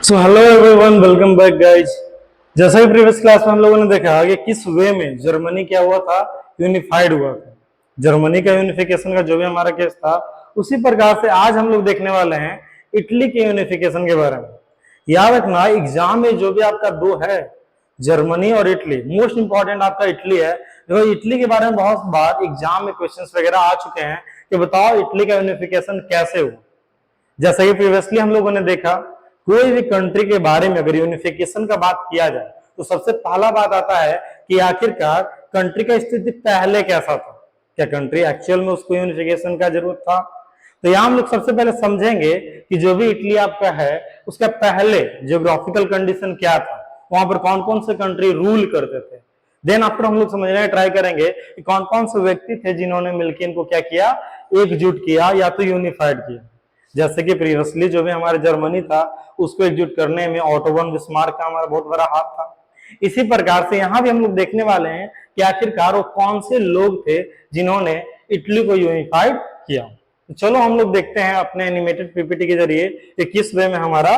So hello everyone, welcome back guys. जैसा कि previous class में हम लोगों ने देखा कि किस वे में जर्मनी क्या हुआ था, यूनिफाइड हुआ था। जर्मनी का यूनिफिकेशन का जो भी हमारा केस था, उसी प्रकार से आज हम लोग देखने वाले हैं इटली के यूनिफिकेशन के बारे में। याद रखना, एग्जाम में जो भी आपका दो है, जर्मनी और इटली, मोस्ट इंपॉर्टेंट आपका इटली है। देखो, इटली के बारे में बहुत बार एग्जाम में क्वेश्चंस वगैरह आ चुके हैं कि बताओ इटली का यूनिफिकेशन कैसे हुआ। जैसा कि प्रीवियसली हम लोगों ने देखा, कोई भी कंट्री के बारे में अगर यूनिफिकेशन का बात किया जाए तो सबसे पहला बात आता है कि आखिरकार कंट्री का स्थिति पहले कैसा था, क्या कंट्री एक्चुअल में उसको यूनिफिकेशन का जरूरत था। तो यहाँ हम लोग सबसे पहले समझेंगे कि जो भी इटली आपका है उसका पहले जियोग्राफिकल कंडीशन क्या था, वहां पर कौन कौन से कंट्री रूल करते थे। देन आफ्टर हम लोग समझने ट्राई करेंगे कि कौन कौन से व्यक्ति थे जिन्होंने मिलकर इनको क्या किया, एकजुट किया या तो यूनिफाइड किया। जैसे कि प्रीवियसली जो भी हमारा जर्मनी था उसको एकजुट करने में ऑटो वन बिस्मार्क का हमारा बहुत बड़ा हाथ था। इसी प्रकार से यहाँ भी हम लोग देखने वाले हैं कि आखिरकार वो कौन से लोग थे जिन्होंने इटली को यूनिफाइड किया। तो चलो हम लोग देखते हैं अपने एनिमेटेड पीपीटी के जरिए कि किस वे में हमारा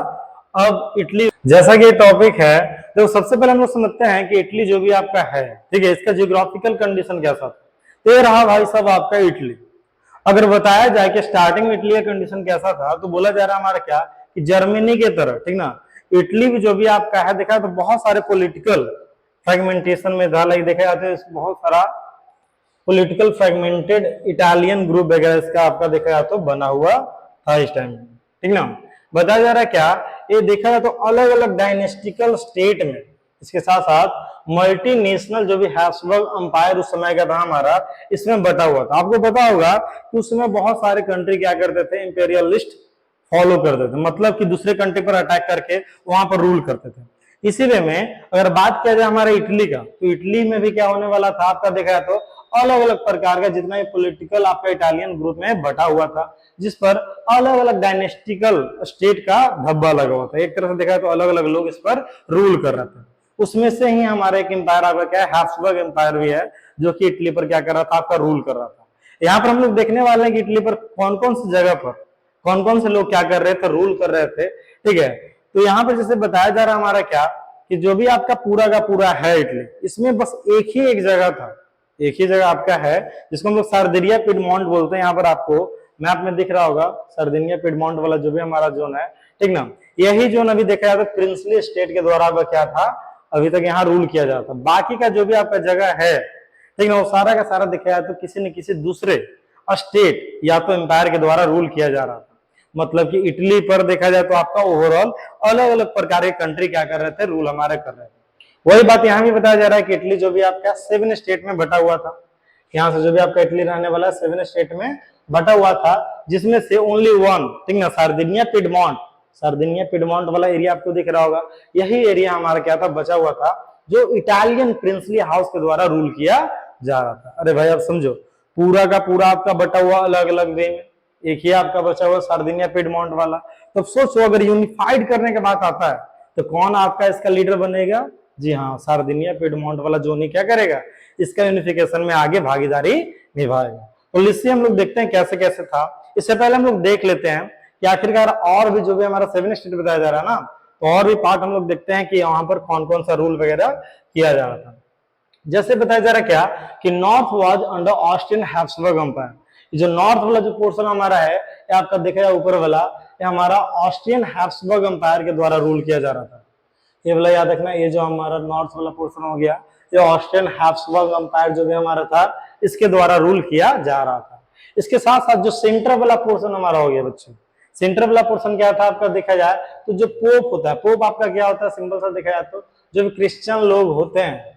अब इटली, जैसा कि टॉपिक है, तो सबसे पहले हम लोग समझते हैं कि इटली जो भी आपका है, ठीक है, इसका जियोग्राफिकल कंडीशन कैसा था। तो ये रहा भाई साहब आपका इटली। अगर बताया जाए कि स्टार्टिंग में इटली का कंडीशन कैसा था, तो बोला जा रहा है हमारा क्या कि जर्मनी के तरह, ठीक ना, इटली भी जो भी आपका है देखा तो बहुत सारे पॉलिटिकल फ्रेगमेंटेशन में था। लाइक देखा जाता है बहुत सारा पॉलिटिकल फ्रेगमेंटेड इटालियन ग्रुप वगैरह इसका आपका देखा जाए तो बना हुआ था इस टाइम, ठीक ना। बताया जा रहा है क्या, ये देखा जाए तो अलग अलग डायनेस्टिकल स्टेट में, इसके साथ साथ मल्टीनेशनल जो भी हैब्सबर्ग अंपायर उस समय का था हमारा, इसमें बटा हुआ था। आपको पता होगा कि उस समय बहुत सारे कंट्री क्या करते थे, इंपेरियलिस्ट फॉलो करते थे, मतलब कि दूसरे कंट्री पर अटैक करके वहां पर रूल करते थे। इसी वे में अगर बात किया जाए हमारे इटली का, तो इटली में भी क्या होने वाला था आपका देखा तो अलग अलग प्रकार का जितना भी पॉलिटिकल आपका इटालियन ग्रुप में बटा हुआ था, जिस पर अलग अलग डायनेस्टिकल स्टेट का धब्बा लगा हुआ था। एक तरह से देखा तो अलग अलग लोग इस पर रूल कर रहे थे। उसमें से ही हमारा एक एम्पायर आपका क्या है, हैब्सबर्ग एम्पायर भी है, जो कि इटली पर क्या कर रहा था, आपका रूल कर रहा था। यहाँ पर हम लोग देखने वाले हैं कि इटली पर कौन कौन सी जगह पर कौन कौन से लोग क्या कर रहे थे, रूल कर रहे थे, ठीक है। तो यहाँ पर जैसे बताया जा रहा है हमारा क्या कि जो भी आपका पूरा का पूरा है इटली, इसमें बस एक जगह था, एक ही जगह आपका है जिसको हम लोग सार्दिनिया पिडमॉन्ट बोलते हैं। यहाँ पर आपको मैप में दिख रहा होगा सार्दिनिया पिडमॉन्ट वाला जो भी हमारा जोन है, ठीक ना। यही जोन अभी देखा जाता है प्रिंसली स्टेट के द्वारा क्या था, अभी तक यहाँ रूल किया जाता। बाकी का जो भी आपका जगह है, ठीक ना, वो सारा का सारा देखा जाए तो किसी न किसी दूसरे स्टेट या तो एम्पायर के द्वारा रूल किया जा रहा था। मतलब कि इटली पर देखा जाए तो आपका ओवरऑल अलग अलग प्रकार के कंट्री क्या कर रहे थे, रूल हमारे कर रहे थे। वही बात यहाँ भी बताया जा रहा है कि इटली जो भी आपका 7 स्टेट में बटा हुआ था। यहाँ से जो भी आपका इटली रहने वाला 7 स्टेट में बटा हुआ था, जिसमें से ओनली वन, ठीक ना, सार्दिनिया पिडमॉन्ट, सार्दिनिया पिडमॉन्ट वाला एरिया आपको दिख रहा होगा, यही एरिया हमारा क्या था, बचा हुआ था, जो इटालियन प्रिंसली हाउस के द्वारा रूल किया जा रहा था। अरे भाई आप समझो, पूरा का पूरा आपका बटा हुआ अलग अलग वे में, एक ही आपका बचा हुआ सार्दिनिया पिडमॉन्ट वाला। तो सोचो अगर यूनिफाइड करने की बात आता है तो कौन आपका इसका लीडर बनेगा, जी हाँ, सार्दिनिया पिडमॉन्ट वाला जोन ही क्या करेगा, इसका यूनिफिकेशन में आगे भागीदारी निभाएगा। तो लिस्टी हम लोग देखते हैं कैसे कैसे था। इससे पहले हम लोग देख लेते हैं कि आखिरकार और भी जो भी हमारा 7 स्टेट बताया जा रहा है ना, तो और भी पार्ट हम लोग देखते हैं कि यहाँ पर कौन कौन सा रूल वगैरह किया जा रहा था। जैसे बताया जा रहा है क्या कि north was under Austrian Habsburg empire. जो नॉर्थ वाला जो पोर्शन हमारा है, ये आपका देखा जाए ऊपर वाला, ये हमारा ऑस्ट्रियन हैब्सबर्ग अंपायर के द्वारा रूल किया जा रहा था। ये वाला याद रखना, ये जो हमारा नॉर्थ वाला पोर्शन हो गया, ये ऑस्ट्रियन हैब्सबर्ग अंपायर जो भी हमारा था, इसके द्वारा रूल किया जा रहा था। इसके साथ साथ जो सेंटर वाला पोर्शन हमारा हो गया बच्चों, सेंटर वाला पोर्शन क्या था आपका देखा जाए तो जो पोप होता है, पोप आपका क्या होता है, सिंपल सा देखा जाए तो जो भी क्रिश्चियन लोग होते हैं,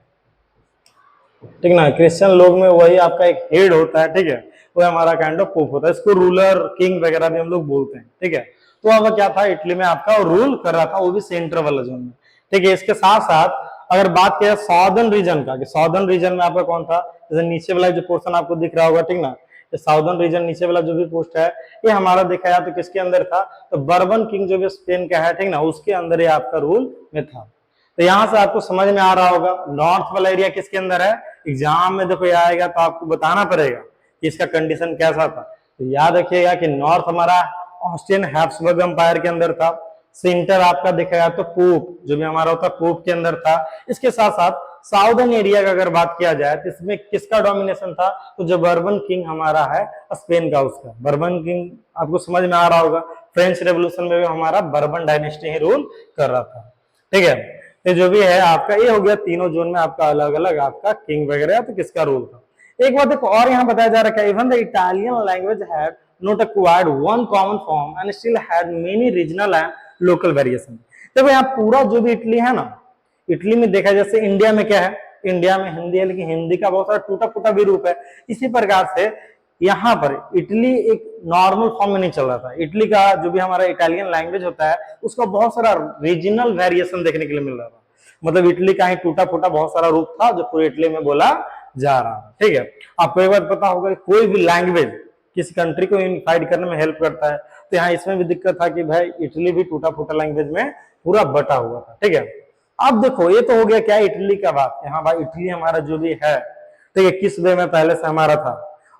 ठीक ना, क्रिश्चियन लोग में वही आपका एक हेड होता है, ठीक है, वो हमारा काइंड ऑफ पोप होता है। इसको रूलर किंग वगैरह भी हम लोग बोलते हैं, ठीक है। तो अब क्या था, इटली में आपका रूल कर रहा था, वो भी सेंटर वाला जोन में, ठीक है। इसके साथ साथ अगर बात किया साउदर्न रीजन का, कि साउदर्न रीजन में आपका कौन था, जैसे नीचे वाला जो पोर्शन आपको दिख रहा होगा, ठीक ना, साउदर्न रीजन नीचे वाला जो भी पोस्ट है, ये हमारा देखा जाए तो किसके अंदर था, तो बर्बन किंग जो भी स्पेन का है, ठीक ना, उसके अंदर ये आपका रूल में था। तो यहाँ से आपको समझ में आ रहा होगा नॉर्थ वाला एरिया किसके अंदर है। एग्जाम में देखो ये आएगा तो आपको बताना पड़ेगा कि इसका कंडीशन कैसा था। तो याद रखिएगा कि नॉर्थ हमारा ऑस्ट्रियन हैब्सबर्ग अंपायर के अंदर था, सेंटर आपका देखा जाए तो पोप जो भी हमारा होता है पोप के अंदर था। इसके साथ साथ साउदर्न एरिया का अगर बात किया जाए तो इसमें किसका डोमिनेशन था, तो जो बर्बन किंग हमारा है स्पेन का, उसका बर्बन किंग आपको समझ में आ रहा होगा। फ्रेंच रेवोल्यूशन में भी हमारा बर्बन डायनेस्टी ही रूल कर रहा था। ठीक है, तो जो भी है आपका ये हो गया तीनों जोन में आपका अलग अलग आपका किंग वगैरह तो किसका रूल था। एक बात देखो और यहाँ बताया जा रहा है, even the Italian language had not acquired one common form and still had many regional and local variation. देखो यहाँ पूरा जो भी इटली है ना, इटली में देखा जैसे इंडिया में क्या है, इंडिया में हिंदी है लेकिन हिंदी का बहुत सारा टूटा फूटा भी रूप है। इसी प्रकार से यहाँ पर इटली एक नॉर्मल फॉर्म में नहीं चल रहा था। इटली का जो भी हमारा इटालियन लैंग्वेज होता है उसका बहुत सारा रीजनल वेरिएशन देखने के लिए मिल रहा था। मतलब इटली का ही टूटा फूटा बहुत सारा रूप था जो पूरे इटली में बोला जा रहा है। ठीक है, आपको एक बात पता होगा कोई भी लैंग्वेज किसी कंट्री को यूनिफाइड करने में हेल्प करता है, तो यहाँ इसमें भी दिक्कत था कि भाई इटली भी टूटा फूटा लैंग्वेज में पूरा बटा हुआ था। ठीक है, अब देखो ये तो हो गया क्या इटली का बात, यहाँ भाई इटली हमारा जो भी है ठीक है किस वे में पहले से हमारा था।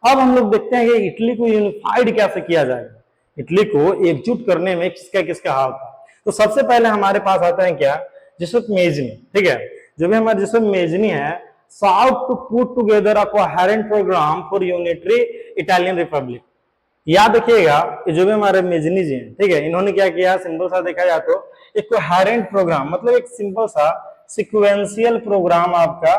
अब हम लोग देखते हैं कि इटली को यूनिफाइड कैसे किया जाएगा, इटली को एकजुट करने में किसका किसका हाथ था। तो सबसे पहले हमारे पास आता है क्या, जिसुफ मेजनी। ठीक है, जो भी हमारे जिसुफ मेजनी है sought to put together a coherent program for unitary Italian Republic। याद रखिएगा जो भी हमारे मेजनी जी हैं, ठीक है, इन्होंने क्या किया, सिंपल सा देखा जाए तो एक कोहेरेंट प्रोग्राम मतलब एक सिंपल सा सिक्वेंशियल प्रोग्राम आपका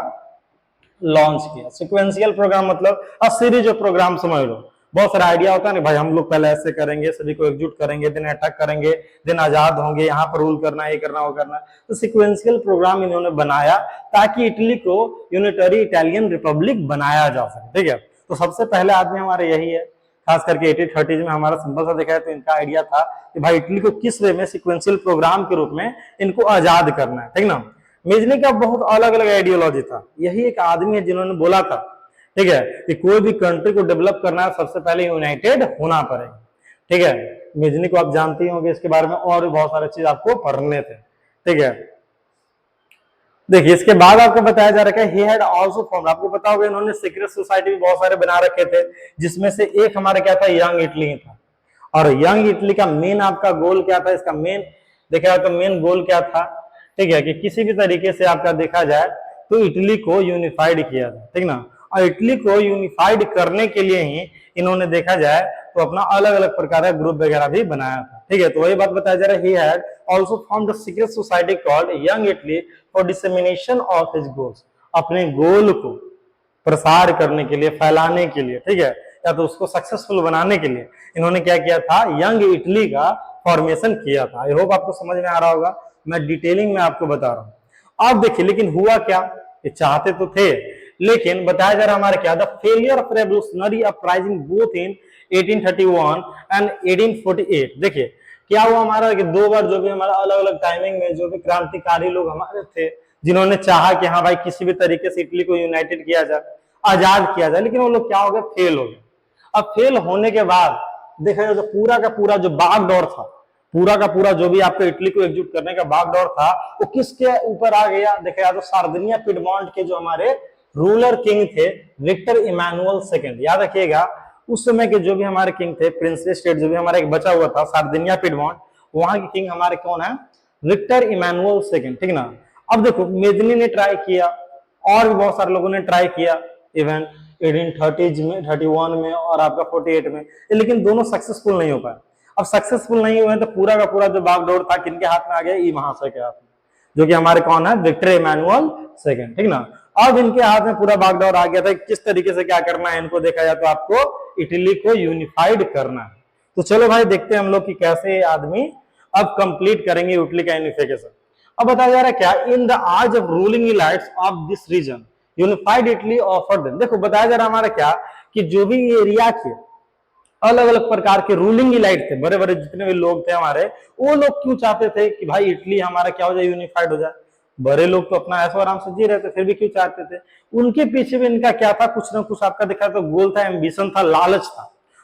लॉन्च किया। सिक्वेंशियल प्रोग्राम मतलब अ सीरीज ऑफ प्रोग्राम समझ लो। बहुत सारा आइडिया होता है ना भाई, हम लोग पहले ऐसे करेंगे, सभी को एकजुट करेंगे, देन अटैक करेंगे, देन आजाद होंगे, यहाँ पर रूल करना है, ये करना वो करना। तो सिक्वेंशियल प्रोग्राम इन्होंने बनाया ताकि इटली को यूनिटरी इटालियन रिपब्लिक बनाया जा सके। ठीक है, तो सबसे पहले आदमी हमारे यही है, खास करके 1830 में हमारा सिंपल सा देखा है तो इनका आइडिया था कि भाई इटली को किस वे में सिक्वेंशियल प्रोग्राम के रूप में इनको आजाद करना है। ठीक ना, मेजनी का बहुत अलग अलग आइडियोलॉजी था। यही एक आदमी है जिन्होंने बोला था ठीक है कि कोई भी कंट्री को डेवलप करना है सबसे पहले यूनाइटेड होना पड़ेगा। ठीक है, मेजनी को आप जानते ही होंगे, इसके बारे में और भी बहुत सारे चीज आपको पढ़ने थे। ठीक है, देखिए इसके बाद आपको बताया जा रहा है ही हैड आल्सो फॉर्म, आपको पता होगा इन्होंने सीक्रेट सोसाइटी भी बहुत सारे बना रखे थे, जिसमें से एक हमारा क्या था, यंग इटली ही था। और यंग इटली का मेन आपका गोल क्या था, इसका मेन देखा जाए तो मेन गोल क्या था, ठीक है, कि किसी भी तरीके से आपका देखा जाए तो इटली को यूनिफाइड किया जाए। ठीक ना, और इटली को यूनिफाइड करने के लिए ही इन्होंने देखा जाए तो अपना अलग अलग प्रकार का ग्रुप वगैरह भी बनाया था। ठीक है, तो वही बात बताया जा रहा है, he had also formed a secret society called young Italy for dissemination of his goals, अपने गोल को प्रसार करने के लिए, फैलाने के लिए, ठीक है, या तो उसको सक्सेसफुल बनाने के लिए इन्होंने क्या किया था, यंग इटली का फॉर्मेशन किया था। आई होप आपको समझ में आ रहा होगा, मैं डिटेलिंग में आपको बता रहा हूं। अब देखिए लेकिन हुआ क्या, ये चाहते तो थे लेकिन बताया जा रहा हमारे क्या, the failure of revolutionary uprising both in 1831 and 1848। देखिए क्या हुआ हमारा कि दो बार जो भी हमारा अलग अलग टाइमिंग में जो भी क्रांतिकारी लोग हमारे थे जिन्होंने चाहा कि हाँ भाई किसी भी तरीके से इटली को यूनाइटेड किया जाए, आजाद किया जाए, लेकिन वो लोग क्या हो गए, फेल हो गए। अब फेल होने के बाद देखा जाए तो पूरा का पूरा जो बागडोर था, पूरा का पूरा जो भी आपको इटली को एकजुट करने का बागडोर था वो किसके ऊपर आ गया, देखा जाए तो सार्दिनिया पिडमॉन्ट के जो हमारे रूलर किंग थे विक्टर इमानुअल सेकंड। याद रखिएगा उस समय के जो भी हमारे किंग थे, प्रिंसली स्टेट जो भी हमारा एक बचा हुआ था सार्दिनिया पिडमॉन्ट, वहां के किंग हमारे कौन है, विक्टर इमानुअल सेकंड। ठीक ना, अब देखो मेजनी ने ट्राई किया और भी बहुत सारे लोगों ने ट्राई किया इवन 1830 में, 31 में और आपका 48 में, लेकिन दोनों सक्सेसफुल नहीं हो पाए। अब सक्सेसफुल नहीं हुए तो पूरा का पूरा जो बागडोर था किनके हाथ में आ गया, ई महाशय के हाथ में, जो कि हमारे कौन है, विक्टर इमानुअल सेकंड। ठीक ना, अब इनके हाथ में पूरा बागडोर आ गया था, किस तरीके से क्या करना है इनको, देखा जाए तो आपको इटली को यूनिफाइड करना है। तो चलो भाई देखते हैं हम लोग कि कैसे ये आदमी अब कंप्लीट करेंगे इटली का यूनिफिकेशन। अब बताया जा रहा है क्या, in the urge of ruling elites of this region unified Italy offered them. देखो बताया जा रहा हमारा क्या कि जो भी एरिया के अलग अलग प्रकार के रूलिंग इलाइट थे, बड़े बड़े जितने भी लोग थे हमारे, वो लोग क्यों चाहते थे कि भाई इटली हमारा क्या हो जाए, यूनिफाइड हो जाए। बड़े लोग तो अपना ऐसा आराम से जी रहे थे, फिर भी क्यों चाहते थे, उनके पीछे भी इनका क्या था, कुछ ना कुछ आपका देखा तो गोल था, एम्बिशन था, लालच था।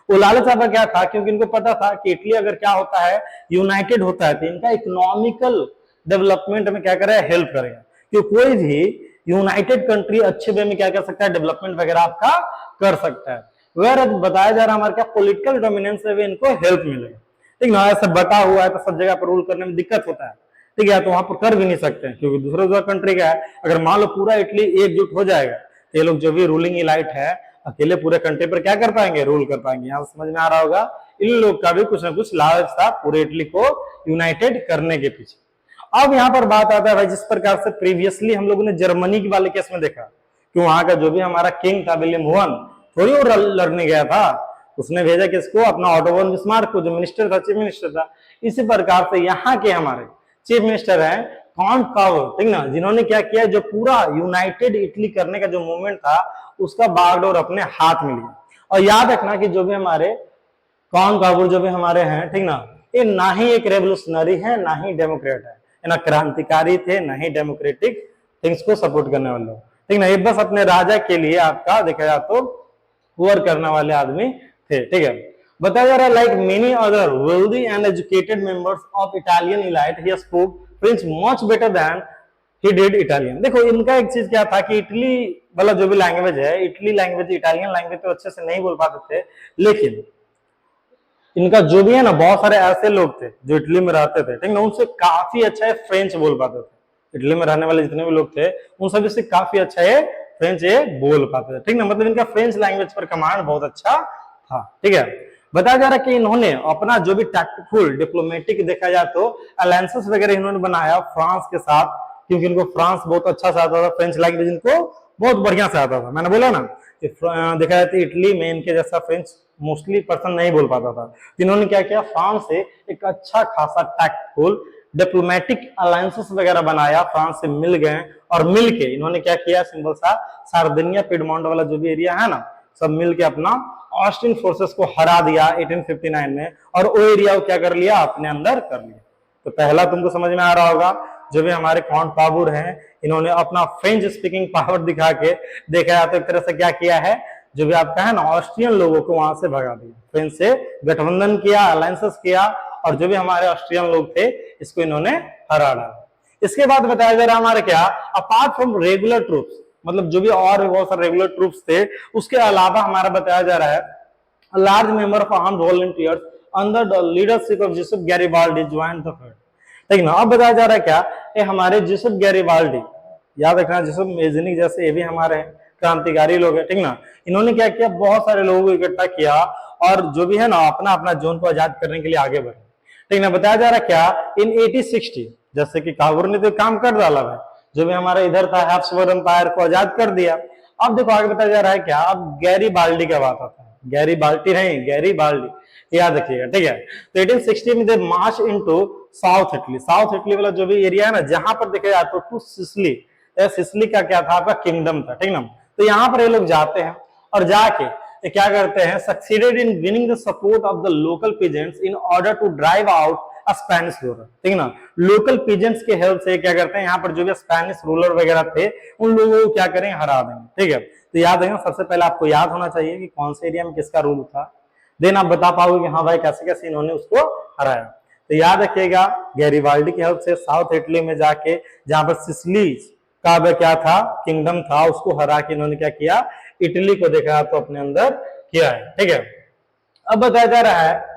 वो लालच आपका क्या था, क्योंकि इनको पता था कि इटली अगर क्या होता है, यूनाइटेड होता है तो इनका इकोनॉमिकल डेवलपमेंट में क्या करेगा, हेल्प करेगा। क्योंकि कोई भी यूनाइटेड कंट्री अच्छे वे में क्या कर सकता है, डेवलपमेंट वगैरह आपका कर सकता है। वेयर बताया जा रहा है हमारे क्या, पॉलिटिकल डोमिनेंस से भी इनको हेल्प मिलेगा। ठीक ना, ऐसे बटा हुआ है तो सब जगह पर रूल करने में दिक्कत होता है, ठीक है, तो वहां पर कर भी नहीं सकते हैं क्योंकि दूसरा दूसरा कंट्री का है। अगर मान लो पूरा इटली एकजुट हो जाएगा तो ये लोग जो भी रूलिंग इलाइट है अकेले पूरे कंट्री पर क्या कर पाएंगे, रूल कर पाएंगे। यहाँ समझ में आ रहा होगा, इन लोग का भी कुछ ना कुछ लालच था पूरे इटली को यूनाइटेड करने के पीछे। अब यहाँ पर बात आता है भाई, जिस प्रकार से प्रीवियसली हम लोगों ने जर्मनी के वाले केस में देखा कि वहां का जो भी हमारा किंग था विलियम वन, थोड़ी वो लड़ने गया था, उसने भेजा किसको, अपना ऑटो वन बिस्मार्क को, जो मिनिस्टर था, चीफ मिनिस्टर था। इसी प्रकार से यहाँ के हमारे चीफ मिनिस्टर हैं कॉन्ट कावर, ठीक ना, जिन्होंने क्या किया, जो पूरा यूनाइटेड इटली करने का जो मूवमेंट था उसका बागडोर अपने हाथ में लिया। और याद रखना कि जो भी हमारे कॉन्ट कावर जो भी हमारे हैं, ठीक ना, ये ना ही एक रेवोल्यूशनरी है ना ही डेमोक्रेट है, ना क्रांतिकारी थे ना ही डेमोक्रेटिक थिंग्स को सपोर्ट करने वाले लोग, ठीक ना, ये बस अपने राजा के लिए आपका देखा जाए तो वर्क करने वाले आदमी थे, ठीक है। बताया जा रहा है like many other wealthy and educated members of Italian elite he spoke French much better than he did Italian. देखो इनका एक चीज क्या था कि इटली वाला जो भी लैंग्वेज है, इटली लैंग्वेज, इटालियन लैंग्वेज तो अच्छे से नहीं बोल पाते थे, लेकिन इनका जो भी है ना, बहुत सारे ऐसे लोग थे जो इटली में रहते थे, ठीक ना, उनसे काफी अच्छा है फ्रेंच बोल पाते थे। इटली में रहने वाले जितने भी लोग थे उन सभी से काफी अच्छा है फ्रेंच ये बोल पाते थे, ठीक ना, मतलब इनका फ्रेंच लैंग्वेज पर कमांड बहुत अच्छा था, ठीक है। बताया जा रहा है कि इन्होंने अपना जो भी टैक्टफुल डिप्लोमेटिक देखा जाए तो अलायंसेस वगैरह इन्होंने बनाया फ्रांस के साथ, क्योंकि इनको फ्रांस बहुत अच्छा से आता था, फ्रेंच लैंग्वेज इनको बहुत बढ़िया से आता था। मैंने बोला ना कि देखा जाए तो इटली में इनके जैसा फ्रेंच मोस्टली पर्सन नहीं बोल पाता था। इन्होंने क्या किया, फ्रांस से एक अच्छा खासा टैक्टफुल डिप्लोमेटिक अलायंसेस वगैरह बनाया, फ्रांस से मिल गए और मिलके इन्होंने क्या किया, सिंपल सा सार्डिनिया पिडमोंट वाला जो भी एरिया है ना, सब मिलके अपना ऑस्ट्रियन फोर्सेस को हरा दिया 1859 में, और वो एरिया को क्या कर लिया, अपने अंदर कर लिया। तो पहला तुमको समझ में आ रहा होगा, जो भी हमारे कॉन्ट काबूर हैं इन्होंने अपना फ्रेंच स्पीकिंग पावर दिखा के देखा जाए तो एक तरह से क्या किया है, जो भी आपका है ना, ऑस्ट्रियन लोगों को वहां से भगा दिया, फ्रेंच से गठबंधन किया, अलायंसेस किया, और जो भी हमारे ऑस्ट्रियन लोग थे इसको इन्होंने हरा डाला। इसके बाद बताया जा रहा है हमारे क्या, अपार्ट फ्रॉम रेगुलर ट्रूप्स, मतलब जो भी और भी बहुत सारे रेगुलर ट्रूप्स थे, उसके अलावा हमारा बताया जा रहा है large member of armed volunteers under the leadership of Joseph Garibaldi joint the front, ठीक ना। अब बताया जा रहा है क्या, ये हमारे जोसेफ गैरिबाल्डी, याद रखना जोसेफ मेजनी जैसे ये भी हमारे क्रांतिकारी लोग हैं, ठीक ना, इन्होंने क्या किया, बहुत सारे लोगों को इकट्ठा किया और जो भी है ना अपना अपना जोन को आजाद करने के लिए आगे बढ़े, ठीक ना। बताया जा रहा है क्या, इन 1860 जैसे कि काबूर ने तो काम कर डाला है, जो भी हमारा इधर था हैब्सबर्ग एम्पायर को आजाद कर दिया। अब देखो आगे बताया जा रहा है क्या, अब गैरीबाल्डी का बात आता है, गैरीबाल्डी नहीं, गैरीबाल्डी याद रखिएगा, ठीक है। तो 1860 में they march into South Italy, South Italy वाला जो भी एरिया है ना, जहां पर देखा जाए तो टू सिसली, सिसली का क्या था, आपका किंगडम था, ठीक ना। तो यहाँ पर ये लोग जाते हैं और जाके क्या करते हैं, succeeded in winning the support of the local peasants in order to drive out Spanish ruler, ठीक ना। लोकल पीजेंट्स के हेल्प से क्या करते हैं, यहाँ पर जो भी स्पेनिश रूलर वगैरह थे उन लोगों को क्या करें, हरा देंगे, ठीक है। तो याद रखना, सबसे पहले आपको याद होना चाहिए कि कौन से एरिया में किसका रूल था, देन आप बता पाओगे कि हाँ भाई कैसे कैसे इन्होंने उसको हराया। तो याद रखिएगा, गैरीबाल्डी की हेल्प से साउथ इटली में जाके, जहां पर सिसली का क्या था, किंगडम था, उसको हरा के इन्होंने क्या किया, इटली को देखा तो अपने अंदर किया है, ठीक है। अब बताया जा रहा है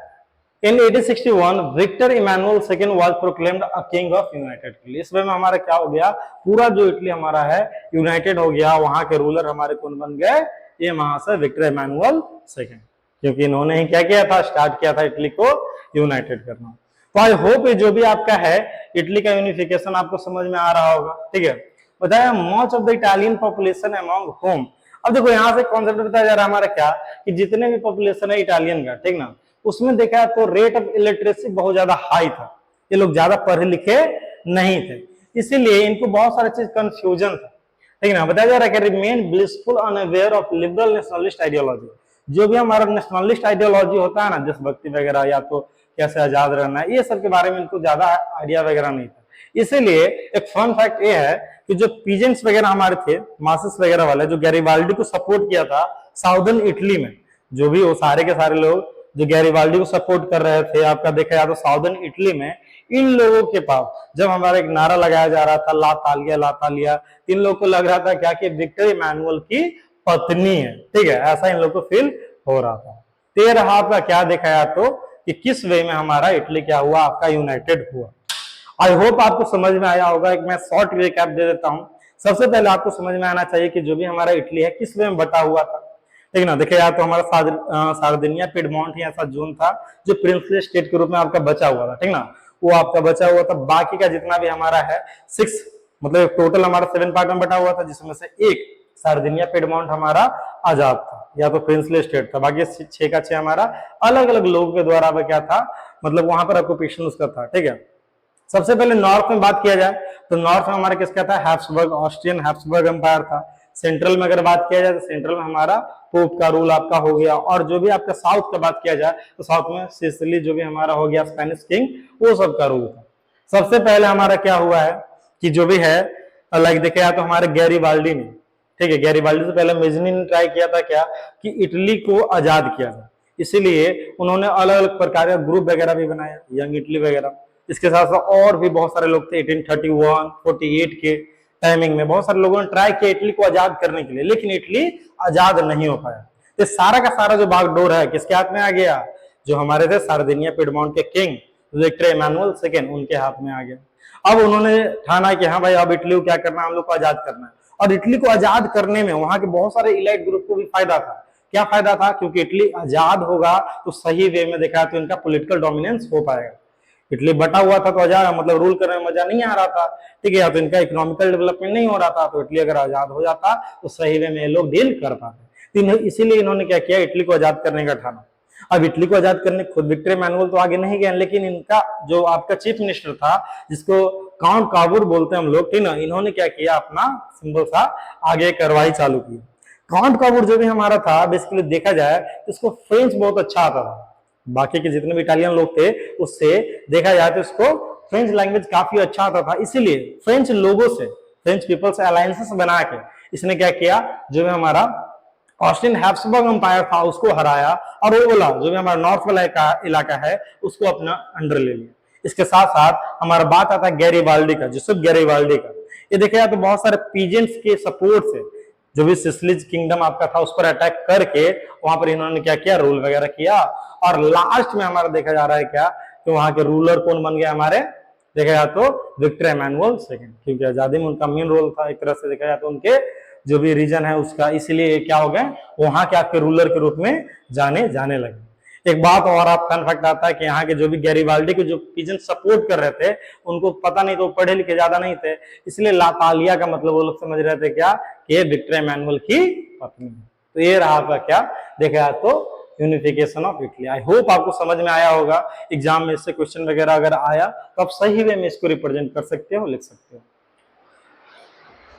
in 1861 Victor Emmanuel second was proclaimed a king of United Italy. इस वे में हमारा क्या हो गया, पूरा जो इटली हमारा है यूनाइटेड हो गया, वहां के रूलर हमारे कौन बन गए, ये वहां से विक्टर इमानुअल सेकंड, क्योंकि इन्होंने ही क्या किया था, स्टार्ट किया था इटली को यूनाइटेड करना। तो आई होप ये जो भी आपका है इटली का यूनिफिकेशन आपको समझ में आ रहा होगा, ठीक है। बताया much of the Italian population among home. अब देखो यहाँ से कॉन्सेप्ट बताया जा रहा है हमारा क्या, कि जितने भी पॉपुलेशन है इटालियन का, ठीक ना, उसमें देखा तो रेट ऑफ इलिटरेसी बहुत ज्यादा हाई था, ये लोग ज्यादा पढ़े लिखे नहीं थे, इसीलिए इनको बहुत सारे चीज कंफ्यूजन था, ठीक ना। बताया जा रहा है कि remain blissful unaware of liberal nationalist ideology, जो भी हमारा नेशनलिस्ट आइडियोलॉजी होता है ना, देशभक्ति वगैरह या तो कैसे आजाद रहना है, ये सब के बारे में इनको ज्यादा आइडिया वगैरह नहीं था। इसीलिए एक फन फैक्ट ये है कि जो पीजेंट्स वगैरह हमारे थे, मासिस वगैरह वाले, जो गैरीबाल्डी को सपोर्ट किया था साउदर्न इटली में, जो भी वो सारे के सारे लोग जो गैरीबाल्डी को सपोर्ट कर रहे थे, आपका देखा जाए तो साउदर्न इटली में, इन लोगों के पास जब हमारा एक नारा लगाया जा रहा था ला तालिया ला तालिया, इन लोगों को लग रहा था क्या कि विक्टर इमानुअल की पत्नी है, ठीक है, ऐसा इन लोगों को फील हो रहा था। 13 आपका क्या देखा जाए तो कि किस वे में हमारा इटली क्या हुआ, आपका यूनाइटेड हुआ। आई होप आपको समझ में आया होगा। एक मैं शॉर्ट रिकैप दे देता हूँ। सबसे पहले आपको समझ में आना चाहिए कि जो भी हमारा इटली है किस वे में बटा हुआ था, ठीक ना। देखिए यार, तो हमारा सार्दिनिया पिडमॉन्ट ही ऐसा जोन था जो प्रिंसली स्टेट के रूप में आपका बचा हुआ था, ठीक ना। वो आपका बचा हुआ था। बाकी का जितना भी हमारा है 6, मतलब टोटल हमारा 7 पार्ट में बटा हुआ था, जिसमें से एक सार्दिनिया पिडमॉन्ट हमारा आजाद था या तो प्रिंसली स्टेट था। बाकी 6 का 6 हमारा अलग अलग लोगों के द्वारा क्या था, मतलब वहां पर ऑक्यूपेशन उसका था, ठीक है। सबसे पहले नॉर्थ में बात किया जाए तो नॉर्थ में हमारा किसका था, हैब्सबर्ग, ऑस्ट्रियन हैब्सबर्ग एम्पायर था। सेंट्रल में अगर बात किया जाए तो सेंट्रल में हमारा पोप का रूल आपका हो गया। और जो भी आपका साउथ का बात किया जाए तो साउथ में सिसिली जो भी हमारा हो गया स्पेनिश किंग, वो सब का रूल था। सबसे पहले हमारा क्या हुआ है कि जो भी है लाइक देखा तो हमारे गैरीबाल्डी ने, ठीक है, गैरीबाल्डी से पहले मेजनी ने ट्राई किया था क्या कि इटली को आजाद किया जाए। इसीलिए उन्होंने अलग अलग प्रकार का ग्रुप वगैरह भी बनाया, यंग इटली वगैरह। इसके साथ साथ और भी बहुत सारे लोग थे 1831, 48 के टाइमिंग में बहुत सारे लोगों ने ट्राई किया इटली को आजाद करने के लिए, लेकिन इटली आजाद नहीं हो पाया। तो सारा का सारा जो बागडोर है किसके हाथ में आ गया, जो हमारे थे सार्दिनिया पिडमॉन्ट के किंग विक्टर इमैनुअल सेकेंड, उनके हाथ में आ गया। अब उन्होंने ठाना कि हाँ भाई अब इटली को क्या करना है, हम लोग को आजाद करना है। और इटली को आजाद करने में वहां के बहुत सारे इलाइट ग्रुप को भी फायदा था। क्या फायदा था, क्योंकि इटली आजाद होगा तो सही वे में देखा तो इनका पॉलिटिकल डोमिनेंस हो पाएगा। इटली बटा हुआ था तो आजाद मतलब रूल करने में मजा नहीं आ रहा था, ठीक है, या तो इनका इकोनॉमिकल डेवलपमेंट नहीं हो रहा था। तो इटली अगर आजाद हो जाता तो सही वे में ये लोग डील कर पाते। इसीलिए इन्होंने क्या किया, इटली को आजाद करने का ठाना। अब इटली को आजाद करने खुद विक्टर इमैनुअल तो आगे नहीं गए, लेकिन इनका जो आपका चीफ मिनिस्टर था जिसको काउंट काबूर बोलते हैं हम लोग, ठीक ना, इन्होंने क्या किया, अपना सिंबल सा आगे कार्रवाई चालू की। काउंट काबूर जो भी हमारा था बेसिकली देखा जाए तो इसको फ्रेंच बहुत अच्छा आता था। बाकी के जितने भी इटालियन लोग थे उससे देखा जाए तो इसको फ्रेंच लैंग्वेज काफी अच्छा आता था। इसीलिए फ्रेंच लोगों से, फ्रेंच पीपल से अलायंसेस बना के इसने क्या किया, जो भी हमारा ऑस्ट्रियन हैब्सबर्ग एम्पायर था उसको हराया, और वो बोला जो भी हमारा नॉर्थ वाला इलाका है उसको अपना अंडर ले लिया। इसके साथ साथ हमारा बात आता है गैरीबाल्डी का, जोसेफ गैरीबाल्डी का। ये देखा जाए तो बहुत सारे पीजेंट्स के सपोर्ट से जो भी सिसिलीज किंगडम आपका था उस पर अटैक करके वहां पर इन्होंने क्या किया, रूल वगैरह किया। और लास्ट में हमारा देखा जा रहा है क्या कि वहां के रूलर कौन बन गया हमारे, देखा जाए तो विक्टर इमैनुअल सेकंड, क्योंकि आजादी में उनका मेन रोल था एक तरह से देखा जाए तो उनके जो भी रीजन है उसका, इसीलिए क्या हो गए वहां के आपके रूलर के रूप में जाने लगे। एक बात और आप फन फैक्ट आता है कि यहाँ के जो भी गैरीबाल्डी के जो पीजन सपोर्ट कर रहे थे उनको पता नहीं, तो पढ़े लिखे ज्यादा नहीं थे, इसलिए लातालिया का मतलब वो लोग समझ रहे थे क्या कि ये विक्टर इमैनुअल की पत्नी है। तो ये रहा आपका क्या देखा तो unification of Italy. I hope आपको समझ में आया होगा। एग्जाम में इससे क्वेश्चन वगैरह अगर आया तो आप सही वे में इसको रिप्रेजेंट कर सकते हो, लिख सकते हो।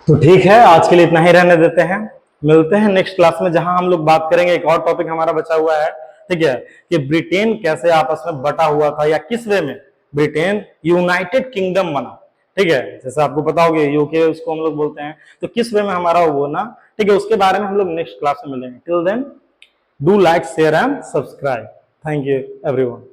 तो ठीक है, आज के लिए इतना ही रहने देते हैं। मिलते हैं नेक्स्ट क्लास में, जहां हम लोग बात करेंगे। एक और टॉपिक हमारा बचा हुआ है, ठीक है, कि ब्रिटेन कैसे आपस में बटा हुआ था या किस वे में ब्रिटेन यूनाइटेड किंगडम बना, ठीक है। जैसे आपको पता होगा यूके उसको हम लोग बोलते हैं, तो किस वे में हमारा वो ना, ठीक है, उसके बारे में हम लोग नेक्स्ट क्लास में मिलेंगे। Till then do like, share and subscribe. Thank you everyone.